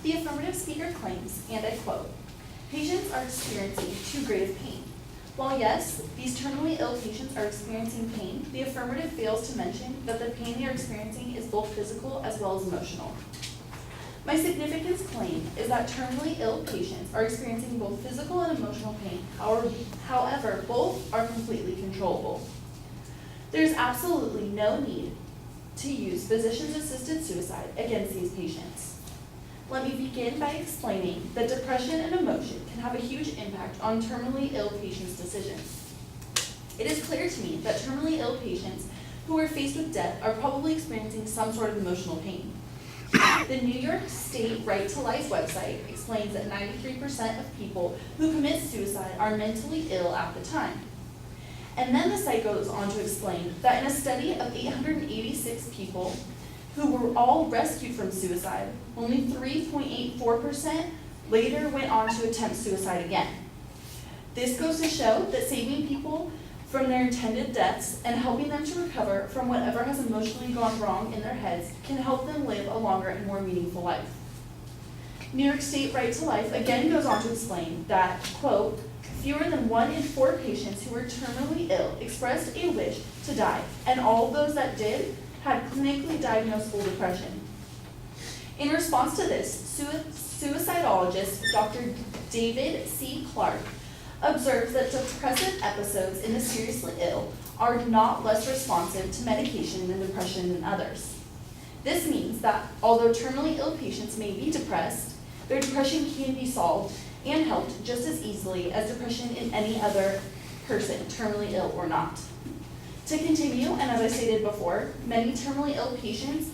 The affirmative speaker claims, and I quote, "Patients are experiencing too great of pain." While yes, these terminally ill patients are experiencing pain, the affirmative fails to mention that the pain they are experiencing is both physical as well as emotional. My significance claim is that terminally ill patients are experiencing both physical and emotional pain. However, both are completely controllable. There is absolutely no need to use physician-assisted suicide against these patients. Let me begin by explaining that depression and emotion can have a huge impact on terminally ill patients' decisions. It is clear to me that terminally ill patients who are faced with death are probably experiencing some sort of emotional pain. The New York State Right to Life website explains that 93% of people who commit suicide are mentally ill at the time. And then the site goes on to explain that in a study of 886 people who were all rescued from suicide, only 3.84% later went on to attempt suicide again. This goes to show that saving people from their intended deaths and helping them to recover from whatever has emotionally gone wrong in their heads can help them live a longer and more meaningful life. New York State Right to Life again goes on to explain that, quote, "Fewer than 1 in 4 patients who were terminally ill expressed a wish to die, and all of those that did had clinically diagnosable depression." In response to this, suicidologist Dr. David C. Clark observes that depressive episodes in the seriously ill are not less responsive to medication than depression than others. This means that although terminally ill patients may be depressed, their depression can be solved and helped just as easily as depression in any other person, terminally ill or not. To continue, and as I stated before, many terminally ill patients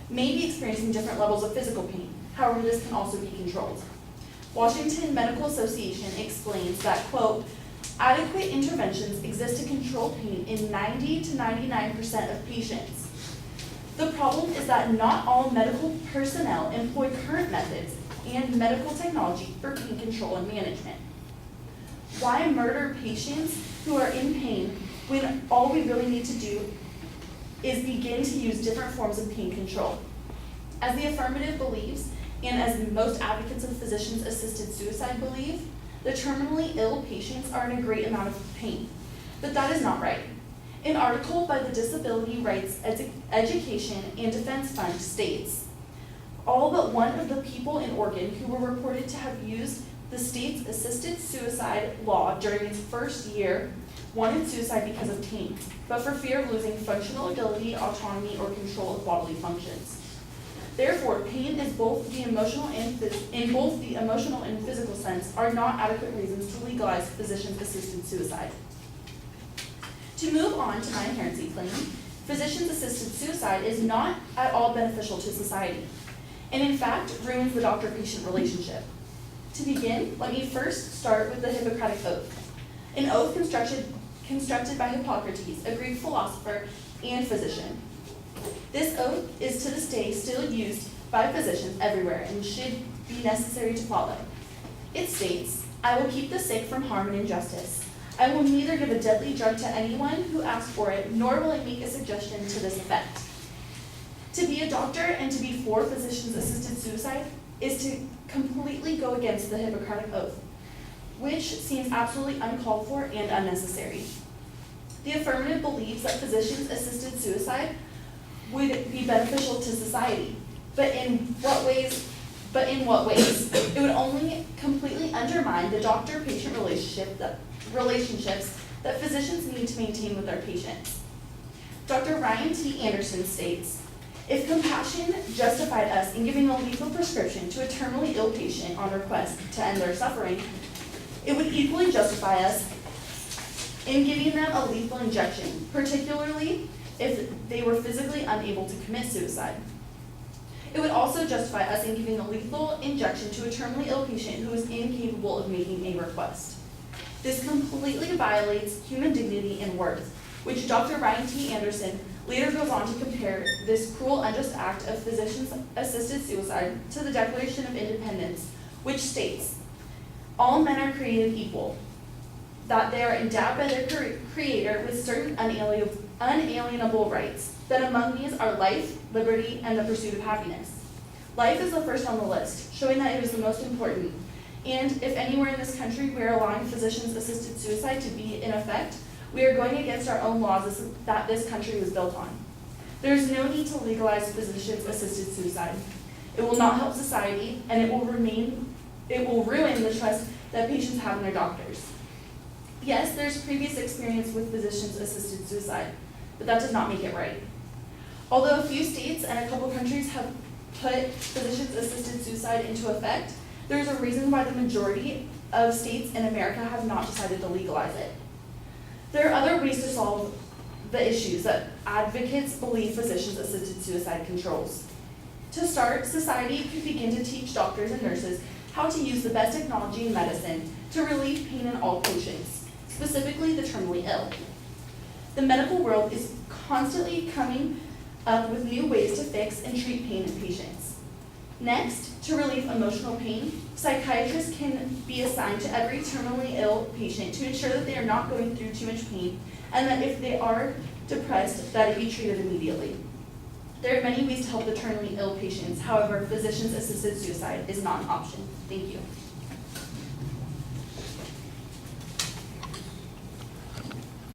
may be experiencing different levels of physical pain. However, this can also be controlled. Washington Medical Association explains that, quote, "Adequate interventions exist to control pain in 90 to 99% of patients. The problem is that not all medical personnel employ current methods and medical technology for pain control and management. Why murder patients who are in pain when all we really need to do is begin to use different forms of pain control?" As the affirmative believes, and as most advocates of physician-assisted suicide believe, the terminally ill patients are in a great amount of pain. But that is not right. An article by the Disability Rights Education and Defense Fund states, "All but one of the people in Oregon who were reported to have used the state's assisted suicide law during its first year wanted suicide because of pain, but for fear of losing functional ability, autonomy, or control of bodily functions. Therefore, pain is both the emotional and in both the emotional and physical sense are not adequate reasons to legalize physician-assisted suicide." To move on to my inherency claim, physician-assisted suicide is not at all beneficial to society, and in fact ruins the doctor-patient relationship. To begin, let me first start with the Hippocratic Oath, an oath constructed by Hippocrates, a Greek philosopher and physician. This oath is to this day still used by physicians everywhere and should be necessary to follow. It states, "I will keep the sick from harm and injustice. I will neither give a deadly drug to anyone who asks for it, nor will I make a suggestion to this effect." To be a doctor and to be for physician-assisted suicide is to completely go against the Hippocratic Oath, which seems absolutely uncalled for and unnecessary. The affirmative believes that physician-assisted suicide would be beneficial to society, but in what ways? It would only completely undermine the doctor-patient relationships that physicians need to maintain with their patients. Dr. Ryan T. Anderson states, "If compassion justified us in giving a lethal prescription to a terminally ill patient on request to end their suffering, it would equally justify us in giving them a lethal injection, particularly if they were physically unable to commit suicide. It would also justify us in giving a lethal injection to a terminally ill patient who is incapable of making a request. This completely violates human dignity and worth," which Dr. Ryan T. Anderson later goes on to compare this cruel, unjust act of physician-assisted suicide to the Declaration of Independence, which states, "All men are created equal, that they are endowed by their Creator with certain unalienable rights, that among these are life, liberty, and the pursuit of happiness. Life is the first on the list, showing that it is the most important. And if anywhere in this country we are allowing physicians-assisted suicide to be in effect, we are going against our own laws that this country was built on. There is no need to legalize physicians-assisted suicide. It will not help society, and it will ruin the trust that patients have in their doctors. Yes, there's previous experience with physicians-assisted suicide, but that does not make it right. Although a few states and a couple countries have put physicians-assisted suicide into effect, there's a reason why the majority of states in America have not decided to legalize it. There are other ways to solve the issues that advocates believe physicians-assisted suicide controls. To start, society could begin to teach doctors and nurses how to use the best technology in medicine to relieve pain in all patients, specifically the terminally ill. The medical world is constantly coming up with new ways to fix and treat pain in patients. Next, to relieve emotional pain, psychiatrists can be assigned to every terminally ill patient to ensure that they are not going through too much pain, and that if they are depressed, that it be treated immediately. There are many ways to help the terminally ill patients. However, physicians-assisted suicide is not an option. Thank you.